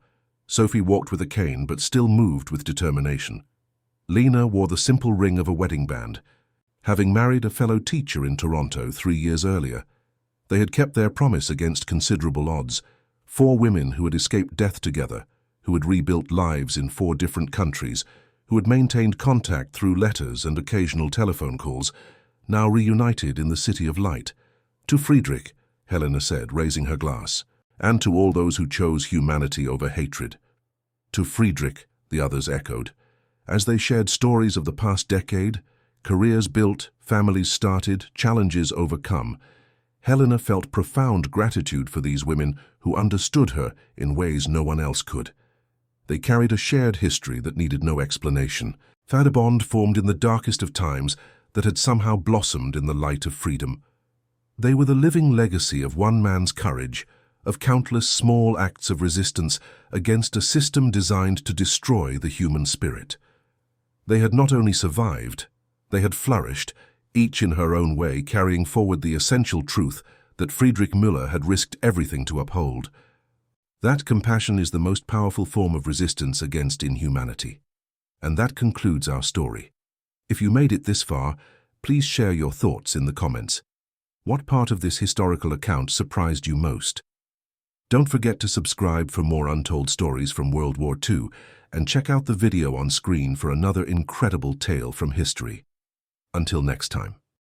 Speaker 1: Sophie walked with a cane but still moved with determination. Lena wore the simple ring of a wedding band, having married a fellow teacher in Toronto 3 years earlier. They had kept their promise against considerable odds. 4 women who had escaped death together, who had rebuilt lives in 4 different countries, who had maintained contact through letters and occasional telephone calls, now reunited in the City of Light. "To Friedrich," Helena said, raising her glass, "and to all those who chose humanity over hatred." "To Friedrich," the others echoed. As they shared stories of the past decade, careers built, families started, challenges overcome, Helena felt profound gratitude for these women who understood her in ways no one else could. They carried a shared history that needed no explanation, a bond formed in the darkest of times that had somehow blossomed in the light of freedom. They were the living legacy of one man's courage, of countless small acts of resistance against a system designed to destroy the human spirit. They had not only survived, they had flourished, each in her own way carrying forward the essential truth that Friedrich Müller had risked everything to uphold. That compassion is the most powerful form of resistance against inhumanity. And that concludes our story. If you made it this far, please share your thoughts in the comments. What part of this historical account surprised you most? Don't forget to subscribe for more untold stories from World War II, and check out the video on screen for another incredible tale from history. Until next time.